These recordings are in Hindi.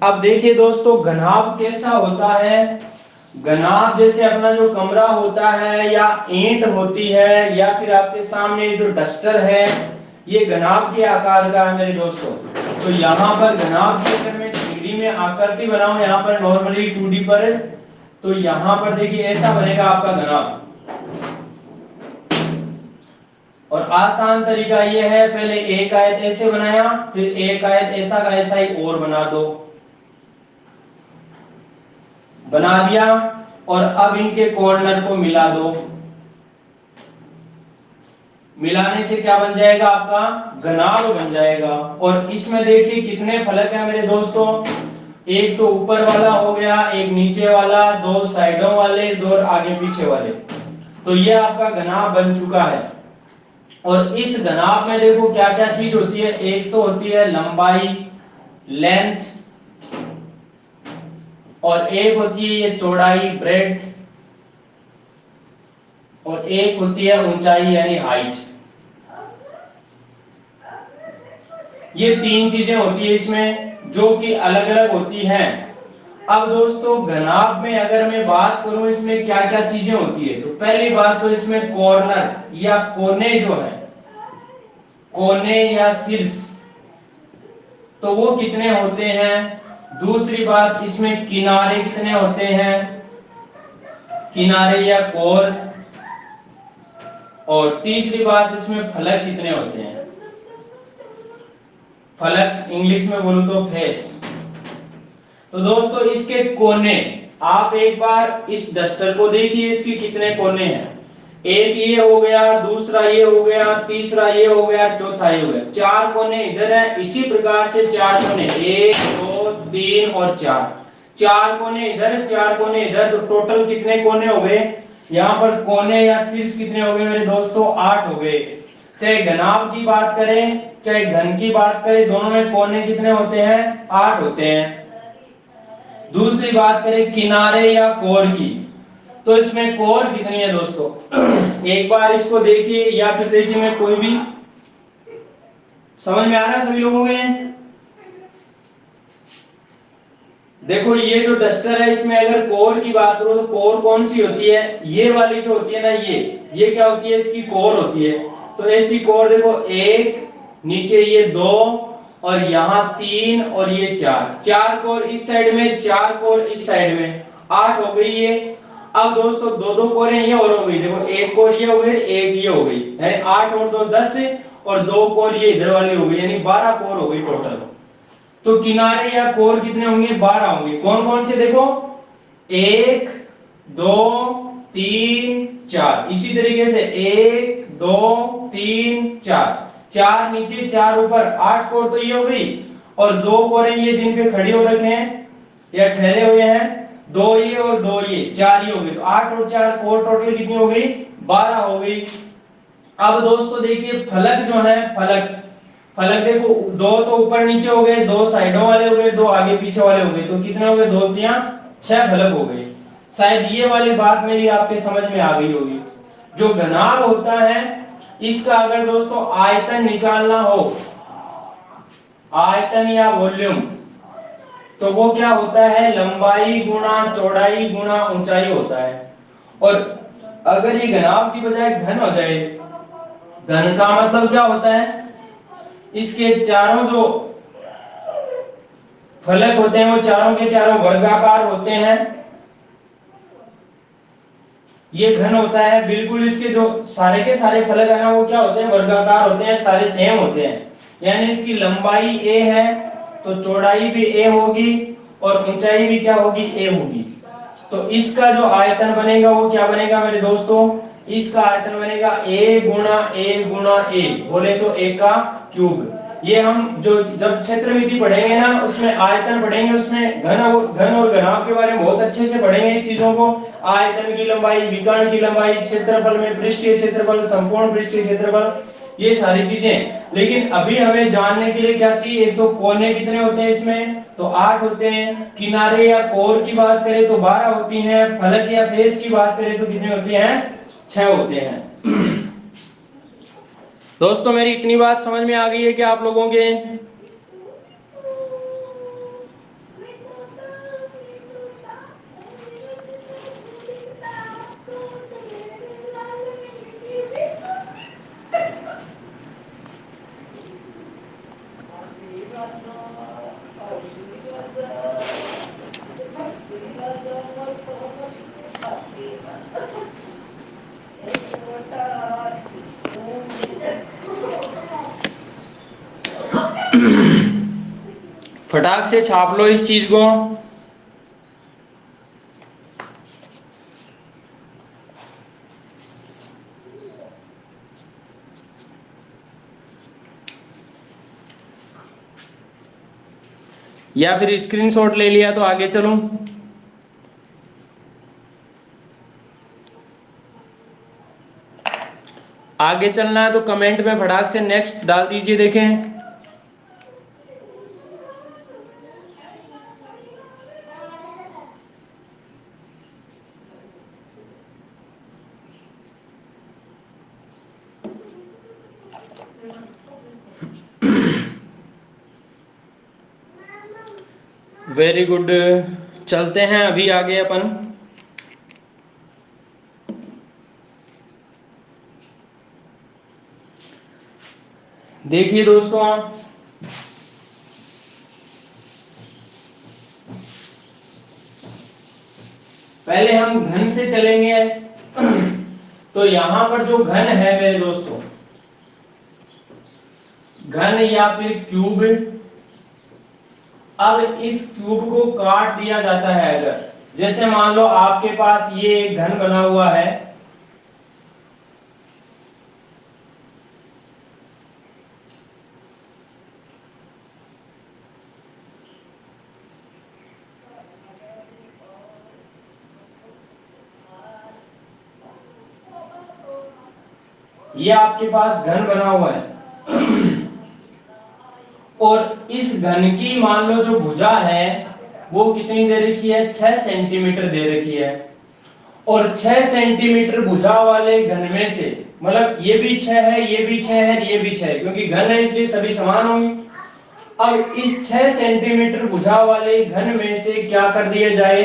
अब देखिए दोस्तों, घनाभ कैसा होता है। घनाभ जैसे अपना जो कमरा होता है या ईंट होती है या फिर आपके सामने जो डस्टर है, ये घनाभ के आकार का है मेरे दोस्तों। तो यहाँ पर घनाभ की अगर मैं 3D में आकृति बनाऊं यहाँ पर नॉर्मली 2D पर, तो यहाँ पर देखिए ऐसा बनेगा आपका घनाभ। और आसान तरीका ये है, पहले एक आयत ऐसे बनाया, फिर एक आयत ऐसा का ऐसा ही और बना दो, बना दिया, और अब इनके कॉर्नर को मिला दो। मिलाने से क्या बन जाएगा, आपका घनाभ बन जाएगा। और इसमें देखिए कितने फलक है मेरे दोस्तों, एक तो ऊपर वाला हो गया, एक नीचे वाला, दो साइडों वाले, दो आगे पीछे वाले। तो ये आपका घनाभ बन चुका है। और इस घनाभ में देखो क्या क्या चीज होती है, एक तो होती है लंबाई, लेंथ, और एक होती है ये चौड़ाई, ब्रेड्थ, और एक होती है ऊंचाई यानी हाइट। ये तीन चीजें होती है इसमें जो कि अलग अलग होती हैं। अब दोस्तों घनाभ में अगर मैं बात करूं इसमें क्या क्या चीजें होती है, तो पहली बात तो इसमें कॉर्नर या कोने जो है, कोने या शीर्ष, तो वो कितने होते हैं। दूसरी बात इसमें किनारे कितने होते हैं, किनारे या कोर। और तीसरी बात इसमें फलक कितने होते हैं, फलक इंग्लिश में बोलूं तो फेस। तो दोस्तों इसके कोने, आप एक बार इस डस्टर को देखिए, इसके कितने कोने हैं। एक ये हो गया, दूसरा ये हो गया, तीसरा ये हो गया, चौथा ये हो गया। चार कोने इधर है, इसी प्रकार से चार कोने, 1 2 3 और 4। चार कोने इधर, चार कोने इधर, तो टोटल कितने कोने हो गए यहाँ पर, कोने या शीर्ष कितने हो गए मेरे दोस्तों, 8 हो गए। चाहे घनाभ की बात करें चाहे घन की बात करें, दोनों में कोने कितने होते हैं, 8 होते हैं। दूसरी बात करें किनारे या कोर की, तो इसमें कोर कितनी है दोस्तों, एक बार इसको देखिए या फिर देखिए मैं कोई भी, समझ में आ रहा है सभी लोगों के। देखो ये जो डस्टर है इसमें अगर कोर की बात करो तो कोर कौन सी होती है, ये वाली जो होती है ना, ये क्या होती है, इसकी कोर होती है। तो ऐसी कोर देखो, एक, नीचे ये 2, और यहाँ 3, और ये 4। 4 कोर इस साइड में, 4 कोर इस साइड में, 8 हो गई ये। अब दोस्तों दो दो कोरें ये और हो गई, देखो एक कोर ये हो गई, एक ये हो गई, यानी 8 और 2 10, और दो कोर ये इधर वाली हो गई, यानी 12 कोर हो गई टोटल। तो किनारे या कोर कितने होंगे, 12 होंगे। कौन कौन से देखो, 1 2 3 4। इसी तरीके से 1 2 3 4, 4 नीचे 4 ऊपर, 8 कोर तो ये हो गई। और दो कोरें ये जिन पे खड़ी हो रखे हैं या ठहरे हुए हैं, 2 ये और 2 ये, 4 ये हो गई। तो 8 और 4 कोर टोटल कितनी हो गई, 12 हो गई। अब दोस्तों देखिए फलक जो है, फलक, फलक देखो, दो तो ऊपर नीचे हो गए, दो साइडों वाले हो गए, दो आगे पीछे वाले हो गए, तो कितने हो गए, 2 3 6 फलक हो गए। शायद ये वाली बात मेरी आपके समझ में आ गई होगी। जो घनाभ होता है इसका अगर दोस्तों आयतन निकालना हो, आयतन या वॉल्यूम, तो वो क्या होता है, लंबाई गुणा चौड़ाई गुणा ऊंचाई होता है। और अगर ये घनाभ की बजाय घन हो जाए, घन का मतलब क्या होता है, इसके चारों जो फलक होते हैं वो चारों के चारों वर्गाकार होते हैं, ये घन होता है। बिल्कुल इसके जो सारे के सारे फलक है ना, वो क्या होते हैं, वर्गाकार होते हैं, सारे सेम होते हैं। यानी इसकी लंबाई a है तो चौड़ाई भी a होगी और ऊंचाई भी क्या होगी, a होगी। तो इसका जो आयतन बनेगा वो क्या बनेगा मेरे दोस्तों, इसका आयतन बनेगा a गुणा a, बोले तो a का क्यूब। ये हम जो जब क्षेत्रमिति पढ़ेंगे ना उसमें आयतन पढ़ेंगे, उसमें घन और घनाभ के बारे में बहुत अच्छे से पढ़ेंगे इस चीजों को। आयतन की लंबाई, विकर्ण की लंबाई, क्षेत्रफल में पृष्ठीय क्षेत्रफल, संपूर्ण पृष्ठीय क्षेत्रफल, ये सारी चीजें। लेकिन अभी हमें जानने के लिए क्या चाहिए, एक तो कोने कितने होते हैं इसमें, तो 8 होते हैं। किनारे या कोर की बात करें तो 12 होती हैं। फलक या फेस की बात करें तो कितने होते हैं, 6 होते हैं। दोस्तों मेरी इतनी बात समझ में आ गई है क्या आप लोगों के। फटाक से छाप लो इस चीज को। या फिर स्क्रीनशॉट ले लिया तो आगे चलूं। आगे चलना है तो कमेंट में फटाक से नेक्स्ट डाल दीजिए। देखें, वेरी गुड। चलते हैं अभी आगे अपन। देखिए दोस्तों, पहले हम घन से चलेंगे। तो यहां पर जो घन है मेरे दोस्तों, घन या फिर क्यूब, अब इस क्यूब को काट दिया जाता है। अगर जैसे मान लो आपके पास ये एक घन बना हुआ है, ये आपके पास घन बना हुआ है और इस घन की मान लो जो भुजा है वो कितनी दे रखी है, 6 सेंटीमीटर दे रखी है। और 6 सेंटीमीटर भुजा वाले घन में से, मतलब ये भी 6 है, ये भी 6 है, ये भी 6 है, क्योंकि घन है इसलिए सभी समान होंगे। अब इस 6 सेंटीमीटर भुजा वाले घन में से क्या कर दिया जाए,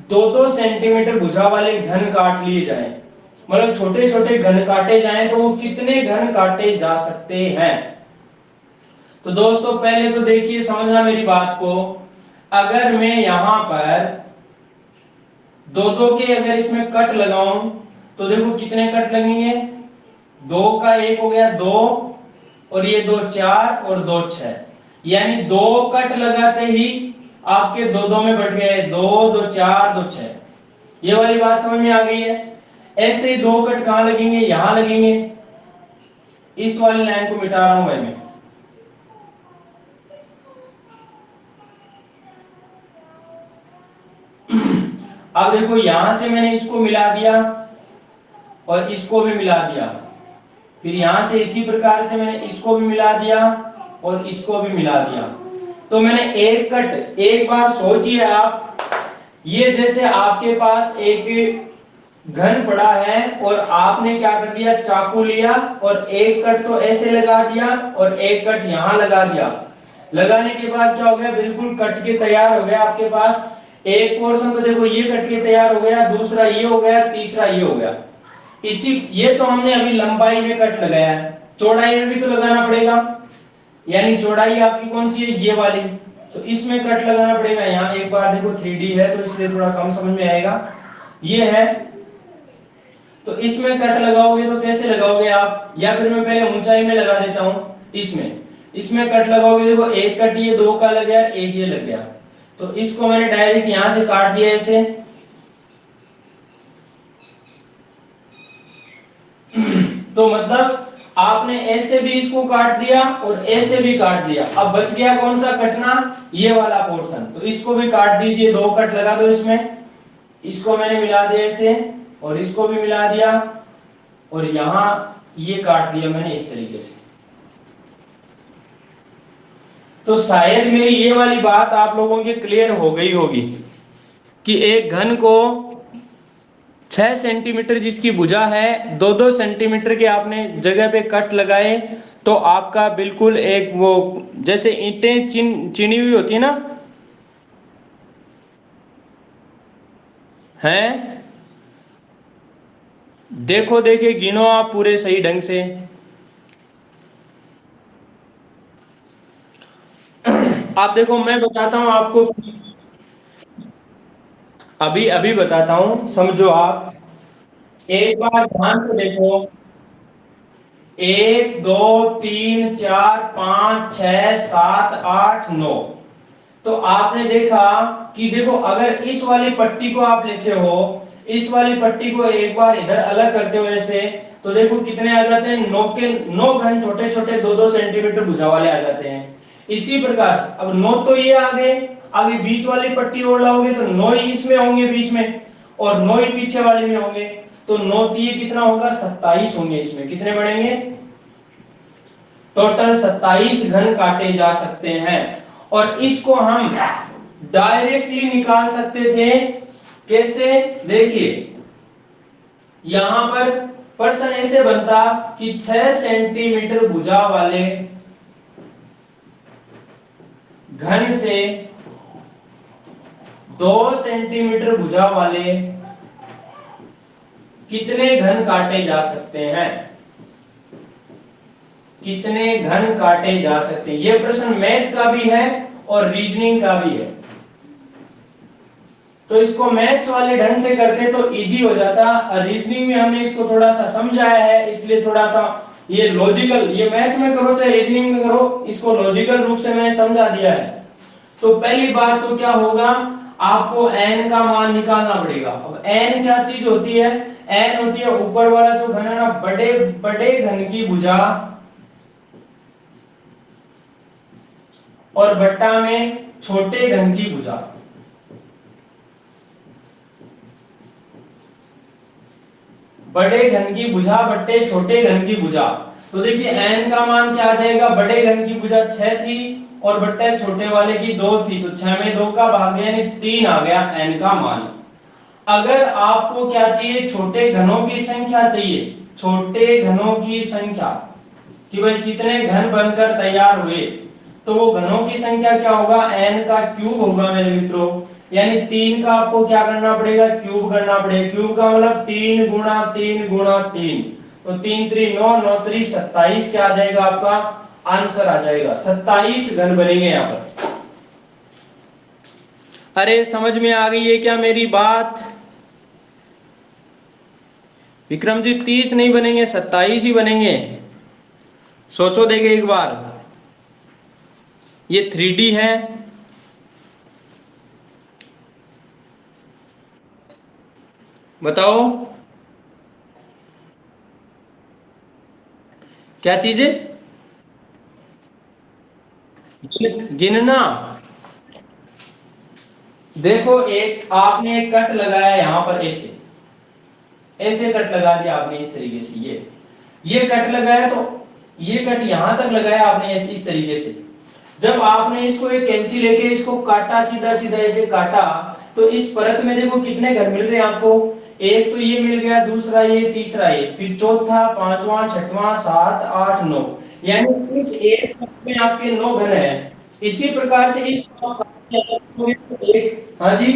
2-2 सेंटीमीटर भुजा वाले घन काट लिए जाए। मतलब छोटे छोटे घन काटे जाएं तो वो कितने घन काटे जा सकते हैं। तो दोस्तों पहले तो देखिए, समझना मेरी बात को। अगर मैं यहां पर 2-2 के अगर इसमें कट लगाऊं तो देखो कितने कट लगेंगे, 2 का 1 हो गया 2, और ये 2 4 और 2 6, यानी 2 कट लगाते ही आपके 2-2 में बढ़ गए, 2 2 4 2 6। ये वाली बात समझ में आ गई है। ऐसे ही 2 कट कहां लगेंगे, यहां लगेंगे। इस वाली लाइन को मिटा रहा हूं भाई मैं। अब देखो यहां से मैंने इसको मिला दिया और इसको भी मिला दिया, फिर यहां से इसी प्रकार से मैंने इसको भी मिला दिया और इसको भी मिला दिया। तो मैंने एक कट, एक बार सोचिए आप, ये जैसे आपके पास एक घन पड़ा है और आपने क्या कर दिया, चाकू लिया और एक कट तो ऐसे लगा दिया और एक कट यहां लगा दिया। लगाने के बाद क्या हो गया, बिल्कुल कट के तैयार हो गया आपके पास। एक पोर्शन तो देखो ये कट के तैयार हो गया, दूसरा ये हो गया, तीसरा ये हो गया। इसी, ये तो हमने अभी लंबाई में कट लगाया है, चौड़ाई में भी तो लगाना पड़ेगा। यानी चौड़ाई आपकी कौन सी है, ये वाली, तो इसमें कट लगाना पड़ेगा। यहाँ एक बार देखो 3D है तो इसलिए थोड़ा कम समझ में आएगा। ये है, तो इसमें कट लगाओगे तो कैसे लगाओगे आप, या फिर मैं पहले ऊंचाई में लगा देता हूं। इसमें कट लगाओगे, देखो एक कट ये 2 का लग गया, एक ये लग गया, तो इसको मैंने डायरेक्ट यहां से काट दिया ऐसे। तो मतलब आपने ऐसे भी इसको काट दिया और ऐसे भी काट दिया। अब बच गया कौन सा कटना, ये वाला पोर्शन, तो इसको भी काट दीजिए, 2 कट लगा दो इसमें। इसको मैंने मिला दिया ऐसे और इसको भी मिला दिया और यहां ये काट दिया मैंने इस तरीके से। तो शायद मेरी ये वाली बात आप लोगों की क्लियर हो गई होगी कि एक घन को 6 सेंटीमीटर जिसकी भुजा है, 2-2 सेंटीमीटर के आपने जगह पे कट लगाए तो आपका बिल्कुल एक वो, जैसे ईंटें चिनी हुई होती है ना, हैं, देखो देखे गिनो आप पूरे सही ढंग से। आप देखो मैं बताता हूं आपको, अभी अभी बताता हूं, समझो आप। एक बार ध्यान से देखो, 1 2 3 4 5 6 7 8 9। तो आपने देखा कि देखो अगर इस वाली पट्टी को आप लेते हो, इस वाली पट्टी को एक बार इधर अलग करते हो ऐसे, तो देखो कितने आ जाते हैं, 9 के 9 घन छोटे छोटे 2 2 सेंटीमीटर भुजा वाले आ जाते हैं। इसी प्रकार से अब 9 तो ये आ गए, अब ये बीच वाली पट्टी और लाओगे तो 9 ही इसमें होंगे बीच में, और 9 ही पीछे वाले में होंगे। तो 9 ये कितना होगा, 27 होंगे। इसमें कितने बढ़ेंगे, टोटल 27 घन काटे जा सकते हैं। और इसको हम डायरेक्टली निकाल सकते थे, कैसे, देखिए यहां पर प्रश्न ऐसे बनता कि 6 सेंटीमीटर भुजा वाले घन से 2 सेंटीमीटर भुजा वाले कितने घन काटे जा सकते हैं, कितने घन काटे जा सकते हैं। यह प्रश्न मैथ का भी है और रीजनिंग का भी है। तो इसको मैथ्स वाले ढंग से करते तो इजी हो जाता, और रीजनिंग में हमने इसको थोड़ा सा समझाया है, इसलिए थोड़ा सा ये लॉजिकल, ये मैथ में करो चाहे रीजनिंग में करो, इसको लॉजिकल रूप से मैंने समझा दिया है। तो पहली बात तो क्या होगा, आपको n का मान निकालना पड़ेगा। अब n क्या चीज होती है, n होती है ऊपर वाला जो घन है ना, बड़े बड़े घन की भुजा, और बट्टा में छोटे घन की भुजा। बड़े घन की भुजा बट्टे छोटे घन की भुजा। तो देखिए n का मान क्या आ जाएगा, बड़े घन की भुजा 6 थी और बट्टे छोटे वाले की 2 थी, तो 6 में 2 का भाग गया यानी 3 आ गया n का मान। अगर आपको क्या चाहिए, छोटे घनों की संख्या चाहिए, छोटे घनों की संख्या, कि भाई कितने घन बनकर तैयार हुए, तो वो घनों की संख्या क्या होगा, n का क्यूब होगा मेरे मित्रों। यानी 3 का आपको क्या करना पड़ेगा, क्यूब करना पड़ेगा। क्यूब का मतलब 3 गुणा 3 गुणा 3, तो 3 3 9 9 3 27 क्या आ जाएगा, आपका आंसर आ जाएगा 27 घन बनेंगे यहाँ पर। अरे समझ में आ गई है क्या मेरी बात, विक्रम जी 30 नहीं बनेंगे, 27 ही बनेंगे। सोचो देखे एक बार, ये 3D है, बताओ क्या चीज है, गिनना। देखो एक आपने एक कट लगाया यहाँ पर, ऐसे ऐसे कट लगा दिया आपने इस तरीके से, ये कट लगाया, तो ये कट यहां तक लगाया आपने ऐसे इस तरीके से। जब आपने इसको एक कैंची लेके इसको काटा, सीधा सीधा ऐसे काटा, तो इस परत में देखो कितने घर मिल रहे हैं आपको, एक तो ये मिल गया, दूसरा ये, तीसरा ये, फिर चौथा, पांचवा, छठवां, 7 8 9, यानी इस एक परत में आपके 9 घर हैं। इसी प्रकार से इस हाँ जी,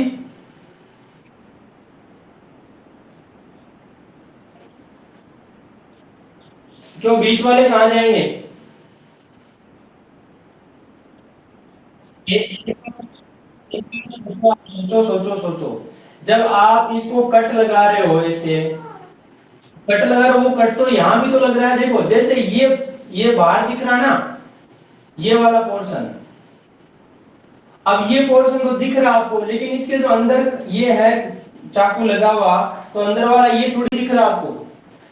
क्यों बीच वाले कहाँ जाएंगे, सोचो सोचो सोचो, जब आप इसको कट लगा रहे हो ऐसे, कट लगा रहे हो, वो कट तो यहां भी तो लग रहा है, देखो जैसे ये बाहर दिख रहा ना, ये वाला पोर्शन, अब ये पोर्शन तो दिख रहा आपको, लेकिन इसके जो अंदर ये है चाकू लगा हुआ, तो अंदर वाला ये थोड़ी दिख रहा आपको।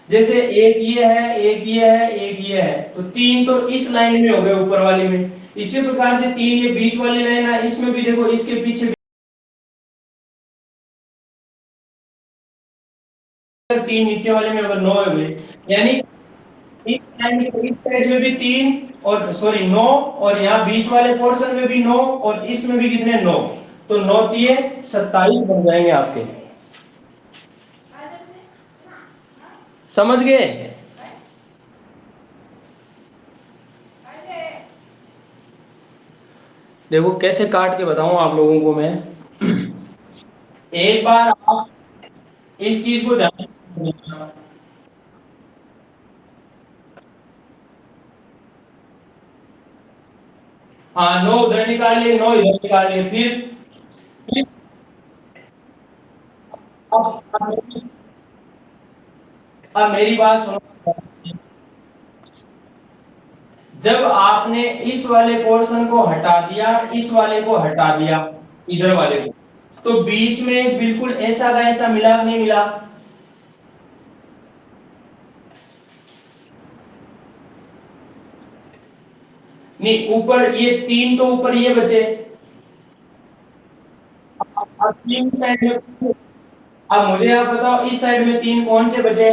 जैसे एक ये है, एक ये है, एक ये है, तो 3 तो इस लाइन में हो गए ऊपर वाली में। इसी प्रकार से 3 ये बीच वाली लाइन है, इसमें भी देखो, इसके पीछे 3 नीचे वाले में अगर 9 हुए, यानी इस लाइन में, इस साइड में भी 3 और सॉरी 9, और यहाँ बीच वाले पोर्शन में भी 9, और इसमें भी कितने 9, तो 9 दिए 27 बन जाएंगे आपके, समझ गए। देखो कैसे काट के बताऊं आप लोगों को मैं, एक बार आप इस चीज को ध्यान में रखना। हाँ 9 उधर निकाल लिए, 9 इधर निकाल लिए, फिर अब अब मेरी बात सुनो। जब आपने इस वाले पोर्शन को हटा दिया, इस वाले को हटा दिया, इधर वाले को, तो बीच में एक बिल्कुल ऐसा का ऐसा मिला नहीं मिला? नहीं, ऊपर ये तीन तो ऊपर ये बचे। अब तीन साइड में, अब मुझे आप बताओ इस साइड में तीन कौन से बचे?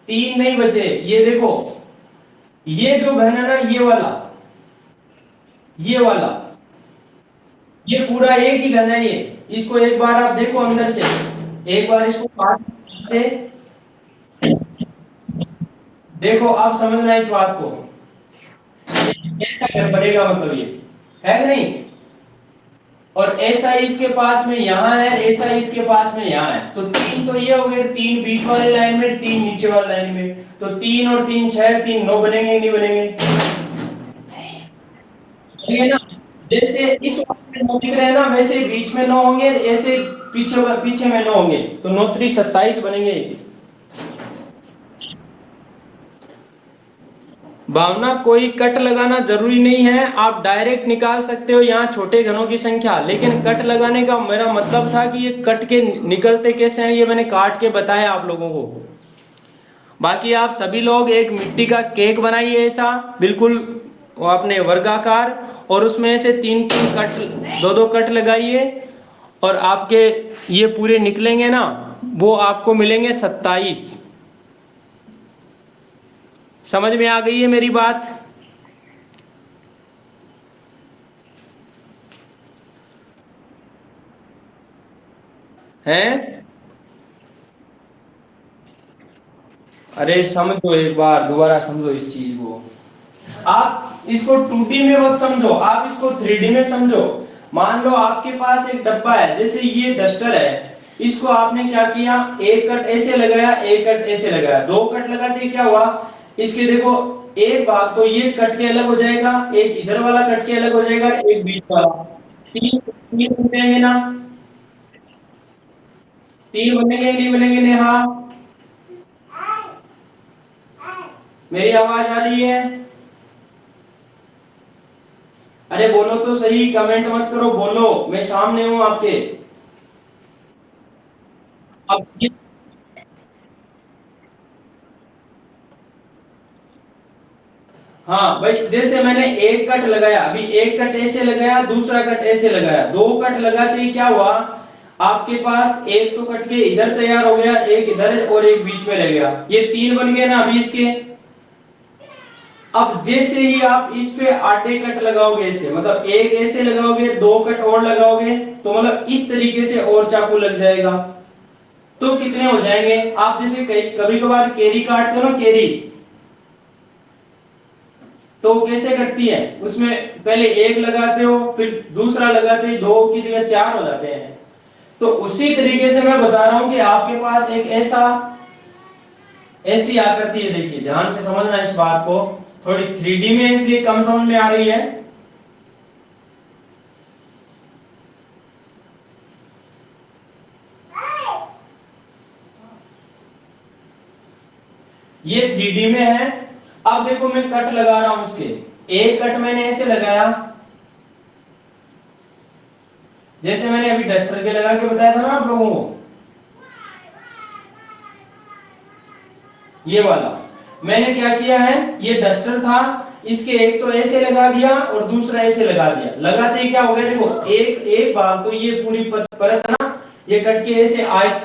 तीन नहीं बचे। ये देखो, ये जो घन है ना, ये वाला, ये पूरा एक ही घन है ये। इसको एक बार आप देखो अंदर से, एक बार इसको काट से देखो, आप समझना इस बात को। ऐसा घर बनेगा मतलब ये है कि नहीं? और ऐसा इसके पास में यहाँ है, ऐसा इसके पास में यहाँ है, तो तीन तो ये हो गए, तीन बीच वाली लाइन में, तीन नीचे वाली लाइन में, तो तीन और तीन छह, तीन नौ बनेंगे नहीं बनेंगे? ठीक है ना? जैसे इस वाले में नौ दिख रहे हैं ना, वैसे बीच में नौ होंगे, ऐसे पीछे पीछे में नौ होंगे, तो नौ त्रिक 27 बनेंगे। भावना, कोई कट लगाना जरूरी नहीं है, आप डायरेक्ट निकाल सकते हो यहाँ छोटे घनों की संख्या, लेकिन कट लगाने का मेरा मतलब था कि ये कट के निकलते कैसे हैं, ये मैंने काट के बताया आप लोगों को। बाकी आप सभी लोग एक मिट्टी का केक बनाइए ऐसा बिल्कुल, वो अपने वर्गाकार, और उसमें से तीन तीन कट, दो दो कट लगाइए, और आपके ये पूरे निकलेंगे ना, वो आपको मिलेंगे 27। समझ में आ गई है मेरी बात? हैं? अरे समझो, एक बार दोबारा समझो इस चीज को। आप इसको 2D में मत समझो, आप इसको 3D में समझो। मान लो आपके पास एक डब्बा है, जैसे ये डस्टर है, इसको आपने क्या किया, एक कट ऐसे लगाया, एक कट ऐसे लगाया, दो कट लगाते क्या हुआ, इसके देखो, एक भाग तो ये कट के अलग हो जाएगा, एक इधर वाला कट के अलग हो जाएगा, एक बीच वाला, तीन तीन बन जाएंगे ना? तीन बनेंगे नहीं बनेंगे नेहा? मेरी आवाज आ रही है? अरे बोलो तो सही, कमेंट मत करो, बोलो, मैं सामने हूं आपके। अब हाँ भाई, जैसे मैंने एक कट लगाया, अभी एक कट ऐसे लगाया, दूसरा कट ऐसे लगाया, दो कट लगाते ही क्या हुआ, आपके पास एक तो कट के इधर तैयार हो गया, एक इधर और एक बीच में रह गया, ये तीन बन गए ना अभी इसके। अब जैसे ही आप इस पे आधे कट लगाओगे ऐसे, मतलब एक ऐसे लगाओगे, दो कट और लगाओगे, तो मतलब इस तरीके से और चाकू लग जाएगा, तो कितने हो जाएंगे? आप जैसे कभी कभार केरी काटते हो ना, केरी, तो कैसे कटती है, उसमें पहले एक लगाते हो, फिर दूसरा लगाते ही दो की जगह चार हो जाते हैं। तो उसी तरीके से मैं बता रहा हूं कि आपके पास एक ऐसा, ऐसी आकृति है, देखिए ध्यान से समझना इस बात को, थोड़ी 3D में इसलिए कम समझ में आ रही है। ये 3D में है। अब देखो मैं कट लगा रहा हूं इसके, एक कट मैंने ऐसे लगाया, जैसे मैंने अभी डस्टर के लगा के बताया था ना आप लोगों को, ये वाला मैंने क्या किया है, ये डस्टर था, इसके एक तो ऐसे लगा दिया और दूसरा ऐसे लगा दिया, लगाते ही क्या हो गया, देखो एक एक भाग तो ये पूरी परत है ना, ये कट के ऐसे आए,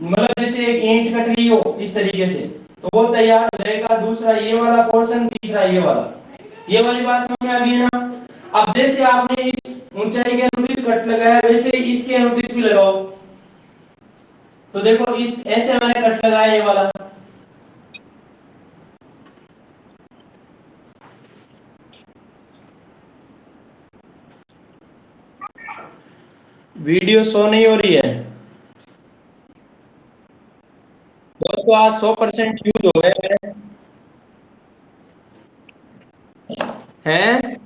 मतलब जैसे एक ईंट कट रही हो इस तरीके से, तो वो तैयार हो जाएगा, दूसरा ये वाला पोर्शन, तीसरा ये वाला। ये वाली बात समझ में आ गई ना? अब जैसे आपने इस ऊंचाई के अनुदिश कट लगाया, वैसे ही इसके अनुदिश भी लगाओ, तो देखो इस ऐसे मैंने कट लगाया ये वाला। वीडियो शो नहीं हो रही है दोस्तों, आज 100% यूज हो गया है। है